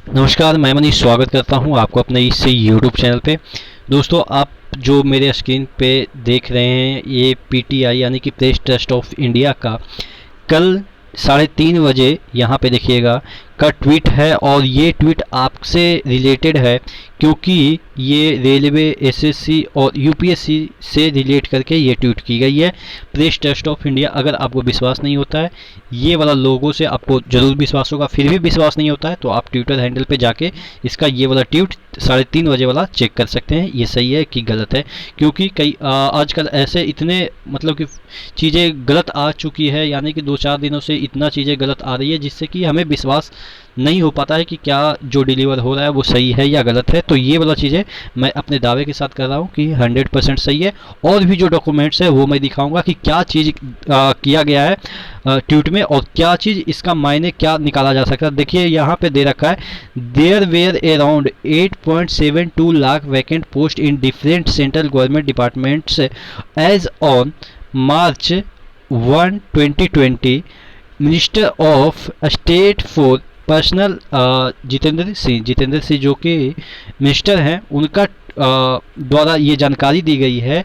नमस्कार, मैं मनीष स्वागत करता हूं आपको अपने इस यूट्यूब चैनल पे। दोस्तों, आप जो मेरे स्क्रीन पे देख रहे हैं ये पीटीआई यानी कि प्रेस ट्रस्ट ऑफ इंडिया का कल 3:30 बजे यहाँ पे देखिएगा का ट्वीट है। और ये ट्वीट आपसे रिलेटेड है क्योंकि ये रेलवे, एसएससी और यूपीएससी से रिलेट करके ये ट्वीट की गई है। प्रेस ट्रस्ट ऑफ इंडिया, अगर आपको विश्वास नहीं होता है ये वाला लोगो से, आपको जरूर विश्वास होगा, फिर भी विश्वास नहीं होता है तो आप ट्विटर हैंडल पे जाके इसका ये वाला ट्वीट 3:30 बजे वाला चेक कर सकते हैं ये सही है कि गलत है। क्योंकि कई आजकल ऐसे इतने मतलब कि चीज़ें गलत आ चुकी है, यानी कि 2-4 दिनों से इतना चीज़ें गलत आ रही है जिससे कि हमें विश्वास नहीं हो पाता है कि क्या जो डिलीवर हो रहा है वो सही है या गलत है। तो ये वाला चीज़ें मैं अपने दावे के साथ कर रहा हूँ कि 100% सही है। और भी जो डॉक्यूमेंट्स है वो मैं दिखाऊंगा कि क्या चीज़ किया गया है ट्वीट में और क्या चीज़ इसका मायने क्या निकाला जा सकता है। देखिए यहाँ पे दे रखा है, there were around 8.72 lakh vacant post in different central government departments as on March 1, 2020। Minister of state for personnel Jitendra Singh जो कि मिनिस्टर हैं उनका द्वारा ये जानकारी दी गई है।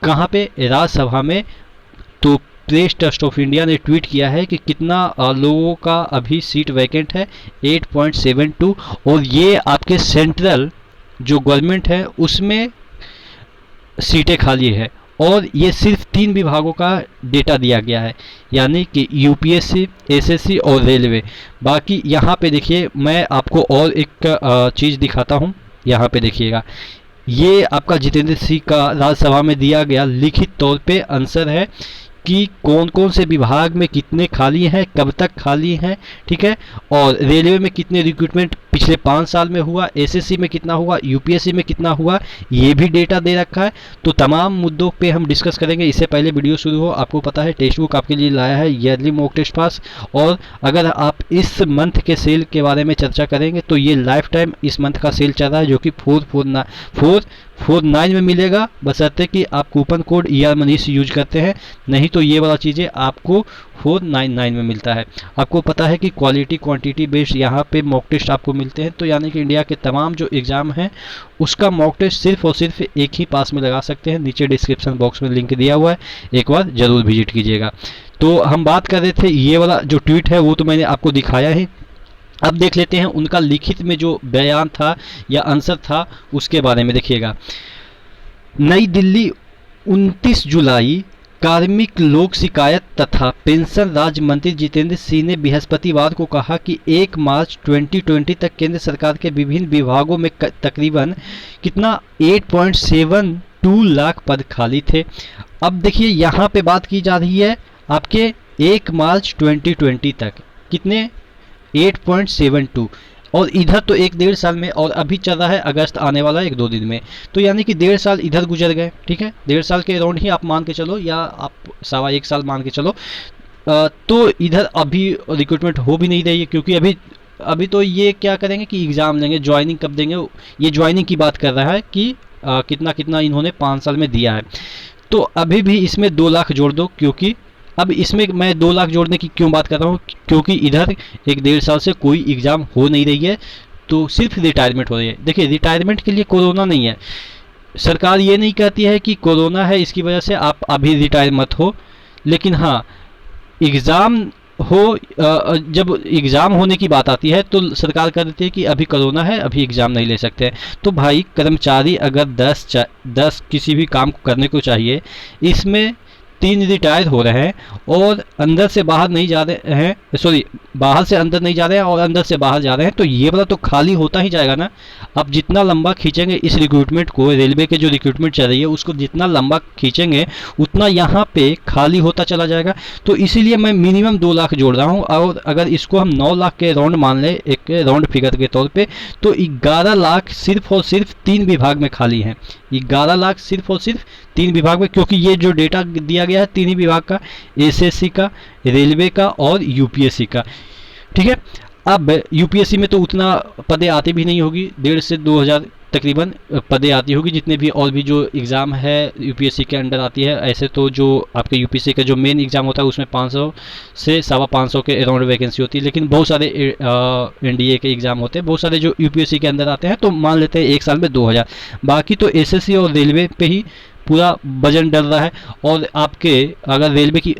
कहाँ पे? राज्यसभा में। तो प्रेस ट्रस्ट ऑफ इंडिया ने ट्वीट किया है कि कितना लोगों का अभी सीट वैकेंट है, 8.72। और ये आपके सेंट्रल जो गवर्नमेंट है उसमें सीटें खाली है। और ये सिर्फ 3 विभागों का डेटा दिया गया है, यानी कि यूपीएससी, एसएससी और रेलवे। बाकी यहाँ पे देखिए मैं आपको और एक चीज़ दिखाता हूँ। यहाँ पे देखिएगा, ये आपका जितेंद्र सिंह का राज्यसभा में दिया गया लिखित तौर पे आंसर है कि कौन कौन से विभाग में कितने खाली हैं, कब तक खाली हैं, ठीक है। और रेलवे में कितने रिक्रूटमेंट पिछले 5 साल में हुआ, एसएससी में कितना हुआ, यूपीएससी में कितना हुआ, ये भी डेटा दे रखा है। तो तमाम मुद्दों पे हम डिस्कस करेंगे। इससे पहले वीडियो शुरू हो, आपको पता है टेक्स्ट बुक आपके लिए लाया है ईयरली मॉक टेस्ट पास। और अगर आप इस मंथ के सेल के बारे में चर्चा करेंगे तो ये लाइफ टाइम इस मंथ का सेल चल रहा है जो कि 449 में मिलेगा, बशर्ते कि आप coupon code ER Manish use करते हैं। नहीं तो ये वाला चीज़ें आपको 499 में मिलता है। आपको पता है कि क्वालिटी क्वांटिटी बेस्ड यहाँ पे मॉक टेस्ट आपको मिलते हैं। तो यानी कि इंडिया के तमाम जो एग्ज़ाम हैं उसका मॉक टेस्ट सिर्फ और सिर्फ एक ही पास में लगा सकते हैं। नीचे डिस्क्रिप्शन बॉक्स में लिंक दिया हुआ है, एक बार ज़रूर विजिट कीजिएगा। तो हम बात कर रहे थे, ये वाला जो ट्वीट है वो तो मैंने आपको दिखाया ही। अब देख लेते हैं उनका लिखित में जो बयान था या आंसर था उसके बारे में। देखिएगा, नई दिल्ली 29 जुलाई। कार्मिक लोक शिकायत तथा पेंशन राज्य मंत्री जितेंद्र सिंह ने बृहस्पतिवार को कहा कि 1 मार्च 2020 तक केंद्र सरकार के विभिन्न विभागों में तकरीबन कितना 8.72 लाख पद खाली थे। अब देखिए यहाँ पे बात की जा रही है आपके 1 मार्च 2020 तक कितने, 8.72। और इधर तो 1-1.5 साल में, और अभी चल रहा है अगस्त आने वाला है 1-2 दिन में। तो यानी कि 1.5 साल इधर गुजर गए, ठीक है। 1.5 साल के अराउंड ही आप मान के चलो, या आप 1.25 साल मान के चलो। तो इधर अभी रिक्रूटमेंट हो भी नहीं रही है क्योंकि अभी तो ये क्या करेंगे कि एग्ज़ाम लेंगे, ज्वाइनिंग कब देंगे। ये ज्वाइनिंग की बात कर रहा है कि कितना कितना इन्होंने 5 साल में दिया है। तो अभी भी इसमें 2 लाख जोड़ दो, क्योंकि अब इसमें मैं 2 लाख जोड़ने की क्यों बात कर रहा हूँ, क्योंकि इधर 1-1.5 साल से कोई एग्ज़ाम हो नहीं रही है, तो सिर्फ रिटायरमेंट हो रही है। देखिए, रिटायरमेंट के लिए कोरोना नहीं है। सरकार ये नहीं कहती है कि कोरोना है इसकी वजह से आप अभी रिटायर मत हो, लेकिन हाँ एग्ज़ाम हो, जब एग्ज़ाम होने की बात आती है तो सरकार कह देती है कि अभी कोरोना है, अभी एग्ज़ाम नहीं ले सकते हैं। तो भाई, कर्मचारी अगर 10 किसी भी काम करने को चाहिए, इसमें 3 रिटायर हो रहे हैं और अंदर से बाहर नहीं जा रहे हैं, सॉरी बाहर से अंदर नहीं जा रहे हैं और अंदर से बाहर जा रहे हैं। तो ये वाला तो खाली होता ही जाएगा ना। अब जितना लंबा खींचेंगे इस रिक्रूटमेंट को, रेलवे के जो रिक्रूटमेंट चल रही है उसको जितना लंबा खींचेंगे उतना यहाँ पे खाली होता चला जाएगा। तो इसीलिए मैं मिनिमम 2 लाख जोड़ रहा हूँ। और अगर इसको हम 9 लाख के राउंड मान लें, एक राउंड फिगर के तौर पे, तो 11 लाख सिर्फ और सिर्फ 3 विभाग में खाली हैं। 11 लाख सिर्फ और सिर्फ 3 विभाग में, क्योंकि ये जो डेटा दिया गया है 3 ही विभाग का, एसएससी का, रेलवे का और यूपीएससी का, ठीक है। अब यूपीएससी में तो उतना पदें आती भी नहीं होगी, 1.5 से 2 हज़ार तकरीबन पदें आती होगी, जितने भी और भी जो एग्ज़ाम है यूपीएससी के अंडर आती है। ऐसे तो जो आपके यूपीएससी का जो मेन एग्ज़ाम होता है उसमें 500 से 550 के अराउंड वैकेंसी होती है, लेकिन बहुत सारे एनडीए के एग्ज़ाम होते हैं, बहुत सारे जो यूपीएससी के अंदर आते हैं, तो मान लेते हैं एक साल में 2000। बाकी तो एसएससी और रेलवे पे ही पूरा वजन डल रहा है। और आपके अगर रेलवे की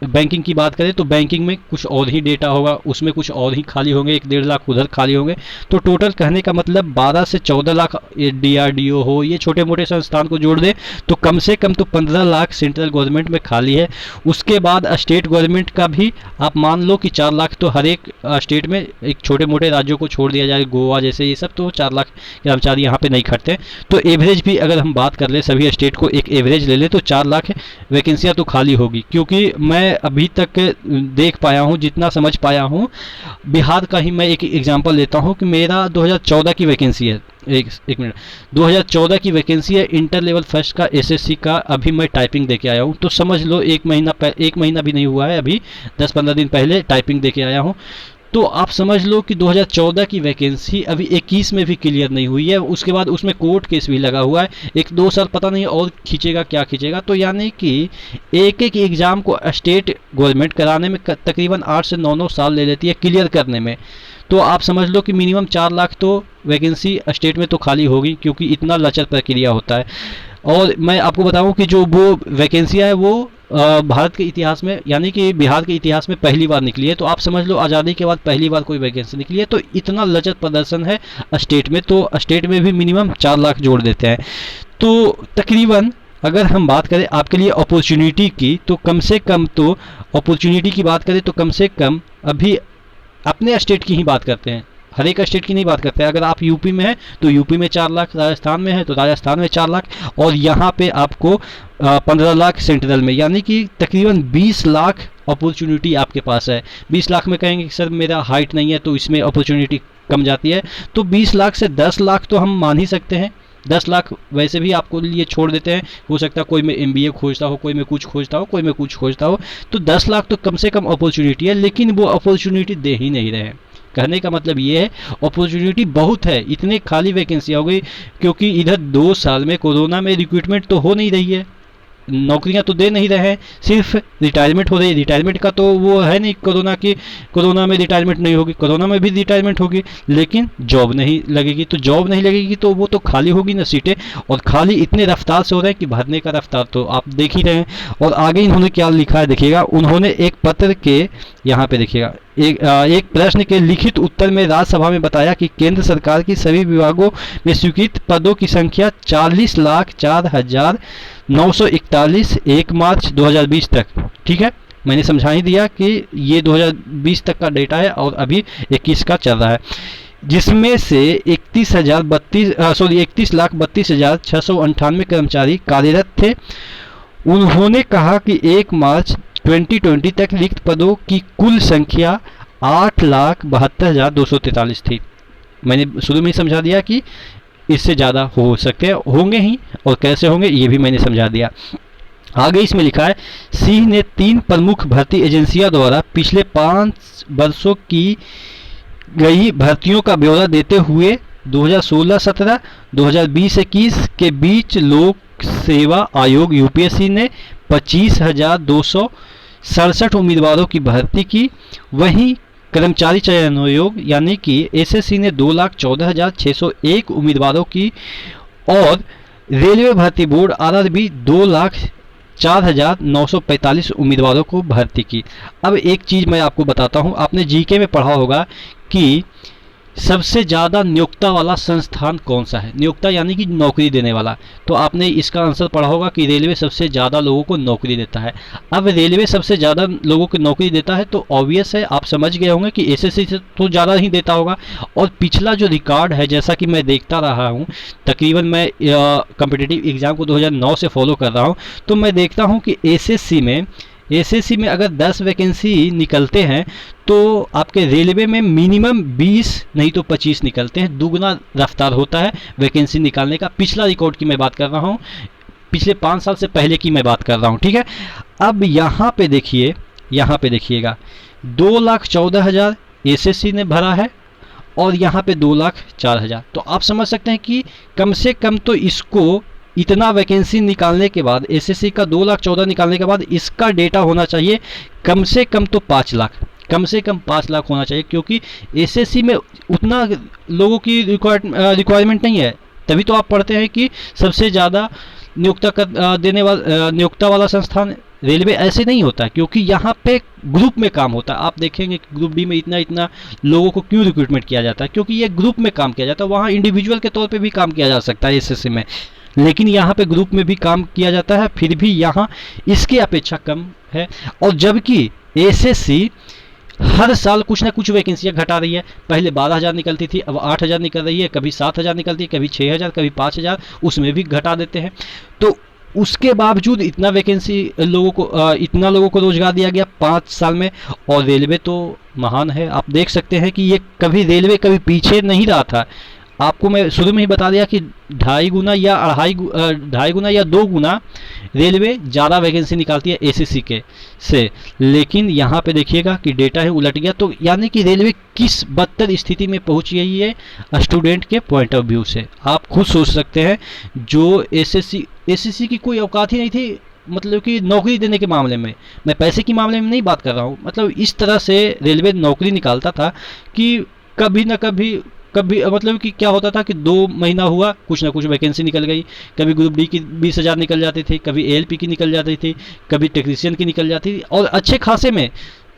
बैंकिंग की बात करें तो बैंकिंग में कुछ और ही डेटा होगा, उसमें कुछ और ही खाली होंगे, 1-1.5 लाख उधर खाली होंगे। तो टोटल कहने का मतलब 12 से 14 लाख डीआरडीओ हो, ये छोटे मोटे संस्थान को जोड़ दे तो कम से कम तो 15 लाख सेंट्रल गवर्नमेंट में खाली है। उसके बाद स्टेट गवर्नमेंट का भी आप मान लो कि 4 लाख तो हर एक स्टेट में, एक छोटे मोटे राज्यों को छोड़ दिया जाए, गोवा जैसे ये सब, तो 4 लाख कर्मचारी यहाँ पे नहीं खटते। तो एवरेज भी अगर हम बात कर ले, सभी स्टेट को एक एवरेज ले ले, तो 4 लाख वैकेंसियां तो खाली होगी। क्योंकि मैं अभी तक देख पाया हूँ, जितना समझ पाया हूँ, बिहार का ही मैं एक एग्जांपल लेता हूँ कि मेरा 2014 की वैकेंसी है, एक मिनट, 2014 की वैकेंसी है इंटर लेवल फर्स्ट का एसएससी का। अभी मैं टाइपिंग देके आया हूँ, तो समझ लो एक महीना भी नहीं हुआ है, अभी 10-15 दिन पहले टाइपिंग देके आया हूँ। तो आप समझ लो कि 2014 की वैकेंसी अभी 21 में भी क्लियर नहीं हुई है। उसके बाद उसमें कोर्ट केस भी लगा हुआ है, 1-2 साल पता नहीं और खींचेगा क्या खींचेगा। तो यानी कि एक एग्ज़ाम को स्टेट गवर्नमेंट कराने में तकरीबन 8 से 9 साल ले लेती है क्लियर करने में। तो आप समझ लो कि मिनिमम 4 लाख तो वैकेंसी स्टेट में तो खाली होगी, क्योंकि इतना लचर प्रक्रिया होता है। और मैं आपको बताऊं कि जो वो वैकेंसियाँ है वो भारत के इतिहास में, यानी कि बिहार के इतिहास में पहली बार निकली है। तो आप समझ लो आज़ादी के बाद पहली बार कोई वैकेंसी निकली है। तो इतना लचर प्रदर्शन है स्टेट में, तो स्टेट में भी मिनिमम 4 लाख जोड़ देते हैं। तो तकरीबन अगर हम बात करें आपके लिए अपॉर्चुनिटी की, तो कम से कम तो अपॉर्चुनिटी की बात करें तो कम से कम अभी अपने स्टेट की ही बात करते हैं, हर एक स्टेट की नहीं बात करते हैं। अगर आप यूपी में हैं तो यूपी में 4 लाख, राजस्थान में है तो राजस्थान में 4 लाख, और यहाँ पे आपको 15 लाख सेंट्रल में, यानी कि तकरीबन 20 लाख अपॉर्चुनिटी आपके पास है। 20 लाख में कहेंगे कि सर मेरा हाइट नहीं है तो इसमें अपॉर्चुनिटी कम जाती है, तो 20 लाख से 10 लाख तो हम मान ही सकते हैं। 10 लाख वैसे भी आपको लिए छोड़ देते हैं, हो सकता है कोई में एमबीए खोजता हो, कोई में कुछ खोजता हो, कोई में कुछ खोजता हो, तो 10 लाख तो कम से कम अपॉर्चुनिटी है। लेकिन वो अपॉर्चुनिटी दे ही नहीं रहे हैं। कहने का मतलब ये है अपॉर्चुनिटी बहुत है, इतने खाली वैकेंसी हो गई, क्योंकि इधर 2 साल में कोरोना में रिक्रूटमेंट तो हो नहीं रही है, नौकरियां तो दे नहीं रहे हैं, सिर्फ रिटायरमेंट हो रही है। रिटायरमेंट का तो वो है नहीं कोरोना की, कोरोना में रिटायरमेंट नहीं होगी, कोरोना में भी रिटायरमेंट होगी, लेकिन जॉब नहीं लगेगी। तो जॉब नहीं लगेगी तो वो तो खाली होगी ना सीटें, और खाली इतने रफ्तार से हो रहे हैं कि भरने का रफ्तार तो आप देख ही रहे हैं। और आगे इन्होंने क्या लिखा है देखिएगा, उन्होंने एक पत्र के यहाँ पे देखिएगा एक प्रश्न के लिखित उत्तर में राज्यसभा में बताया कि केंद्र सरकार की सभी विभागों में स्वीकृत पदों की संख्या 40,04,941 1 मार्च 2020 तक। ठीक है, मैंने समझा ही दिया कि ये 2020 तक का डेटा है और अभी 21 का चल रहा है, जिसमें से 31,32,698 कर्मचारी कार्यरत थे। उन्होंने कहा कि 1 मार्च 2020 तक रिक्त पदों की कुल संख्या 8,72,243 थी। मैंने शुरू में ही समझा दिया कि इससे ज़्यादा हो सकते हैं, होंगे ही, और कैसे होंगे ये भी मैंने समझा दिया। आगे इसमें लिखा है, सिंह ने 3 प्रमुख भर्ती एजेंसियों द्वारा पिछले 5 वर्षों की गई भर्तियों का ब्यौरा देते हुए 2016-17, 2020-21 के बीच लोक सेवा आयोग यूपीएससी ने 25,267 उम्मीदवारों की भर्ती की। वहीं कर्मचारी चयन आयोग यानी कि एसएससी ने 2,14,601 उम्मीदवारों की, और रेलवे भर्ती बोर्ड आरआरबी 2,04,945 उम्मीदवारों को भर्ती की। अब एक चीज़ मैं आपको बताता हूँ, आपने जीके में पढ़ा होगा कि सबसे ज़्यादा नियोक्ता वाला संस्थान कौन सा है, नियोक्ता यानी कि नौकरी देने वाला। तो आपने इसका आंसर पढ़ा होगा कि रेलवे सबसे ज़्यादा लोगों को नौकरी देता है। अब रेलवे सबसे ज़्यादा लोगों को नौकरी देता है तो ऑब्वियस है, आप समझ गए होंगे कि एसएससी से तो ज़्यादा ही देता होगा। और पिछला जो रिकॉर्ड है, जैसा कि मैं देखता रहा हूँ, तकरीबन मैं कॉम्पिटिटिव एग्ज़ाम को 2009 से फॉलो कर रहा हूँ, तो मैं देखता हूँ कि एसएससी में अगर 10 वैकेंसी निकलते हैं तो आपके रेलवे में मिनिमम 20 नहीं तो 25 निकलते हैं। दुगना रफ्तार होता है वैकेंसी निकालने का। पिछला रिकॉर्ड की मैं बात कर रहा हूँ, पिछले 5 साल से पहले की मैं बात कर रहा हूँ। ठीक है, अब यहाँ पे देखिएगा 2,14,000 एसएससी ने भरा है और यहाँ पे 2,04,000। तो आप समझ सकते हैं कि कम से कम तो इसको इतना वैकेंसी निकालने के बाद, एसएससी का 2,14,000 निकालने के बाद इसका डेटा होना चाहिए कम से कम तो 5 लाख, कम से कम 5 लाख होना चाहिए, क्योंकि एसएससी में उतना लोगों की रिक्वायरमेंट नहीं है। तभी तो आप पढ़ते हैं कि सबसे ज़्यादा नियोक्ता वाला संस्थान रेलवे ऐसे नहीं होता, क्योंकि यहाँ पे ग्रुप में काम होता है। आप देखेंगे कि ग्रुप डी में इतना इतना लोगों को क्यों रिक्रूटमेंट किया जाता है, क्योंकि ये ग्रुप में काम किया जाता है। वहाँ इंडिविजुअल के तौर पे भी काम किया जा सकता है एसएससी में, लेकिन यहाँ पे ग्रुप में भी काम किया जाता है, फिर भी यहाँ इसके अपेक्षा कम है। और जबकि एसएससी हर साल कुछ ना कुछ वैकेंसियाँ घटा रही है। पहले 12,000 निकलती थी, अब 8,000 निकल रही है, कभी 7,000 निकलती है, कभी 6,000, कभी 5,000, उसमें भी घटा देते हैं। तो उसके बावजूद इतना वैकेंसी इतना लोगों को रोजगार दिया गया 5 साल में। और रेलवे तो महान है, आप देख सकते हैं कि ये कभी रेलवे कभी पीछे नहीं रहा था। आपको मैं शुरू में ही बता दिया कि 2.5 गुना या 2 गुना रेलवे ज़्यादा वैकेंसी निकालती है एसएससी के से। लेकिन यहाँ पे देखिएगा कि डेटा है उलट गया। तो यानी कि रेलवे किस बदतर स्थिति में पहुँच गई है स्टूडेंट के पॉइंट ऑफ व्यू से, आप खुद सोच सकते हैं। जो एसएससी की कोई औकात ही नहीं थी, मतलब कि नौकरी देने के मामले में, मैं पैसे के मामले में नहीं बात कर रहा हूँ, मतलब इस तरह से रेलवे नौकरी निकालता था कि कभी ना कभी मतलब कि क्या होता था कि 2 महीना हुआ कुछ ना कुछ वैकेंसी निकल गई। कभी ग्रुप डी की 20,000 निकल जाती थी, कभी एएलपी की निकल जाती थी, कभी टेक्नीशियन की निकल जाती थी, और अच्छे खासे में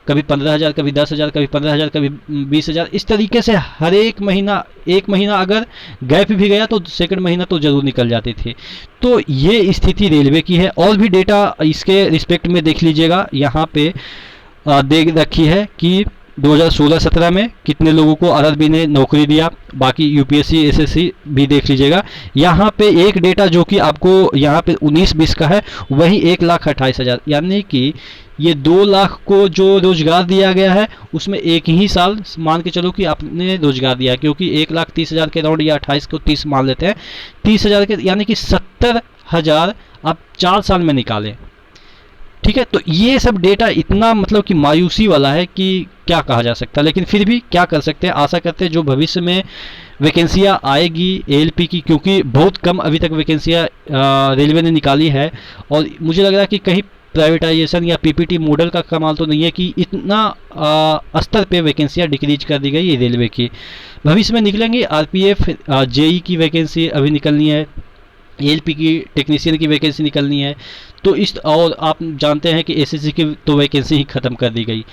कभी 15,000, कभी 10,000, कभी 15,000, कभी 20,000। इस तरीके से हर एक महीना अगर गैप भी गया तो सेकंड महीना तो जरूर निकल जाती थी। तो ये स्थिति रेलवे की है। और भी डेटा इसके रिस्पेक्ट में देख लीजिएगा, यहाँ पे देख रखी है कि 2016-17 में कितने लोगों को आरआरबी ने नौकरी दिया, बाकी यूपीएससी एसएससी भी देख लीजिएगा। यहाँ पे एक डेटा जो कि आपको यहाँ पे 19-20 का है, वही 1,28,000, यानी कि ये 2 लाख को जो रोजगार दिया गया है उसमें एक ही साल मान के चलो कि आपने रोजगार दिया, क्योंकि 1,30,000 के राउंड या 28 को 30 मान लेते हैं, 30,000 के यानी कि 70,000 आप 4 साल में निकालें। ठीक है, तो ये सब डेटा इतना मतलब कि मायूसी वाला है कि क्या कहा जा सकता है। लेकिन फिर भी क्या कर सकते हैं, आशा करते हैं जो भविष्य में वैकेंसियाँ आएगी एएलपी की, क्योंकि बहुत कम अभी तक वैकेंसियाँ रेलवे ने निकाली है। और मुझे लग रहा है कि कहीं प्राइवेटाइजेशन या पीपीटी मॉडल का कमाल तो नहीं है कि इतना स्तर पे वैकेंसियाँ डिक्रीज कर दी गई है रेलवे की। भविष्य में निकलेंगी आरपीएफ जेई की वैकेंसी अभी निकलनी है, एएलपी की टेक्नीशियन की वैकेंसी निकलनी है। तो और आप जानते हैं कि एसएससी की तो वैकेंसी ही ख़त्म कर दी गई।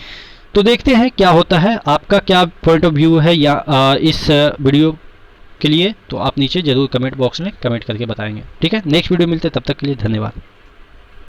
तो देखते हैं क्या होता है, आपका क्या पॉइंट ऑफ व्यू है या इस वीडियो के लिए, तो आप नीचे ज़रूर कमेंट बॉक्स में कमेंट करके बताएंगे। ठीक है, नेक्स्ट वीडियो मिलते हैं, तब तक के लिए धन्यवाद।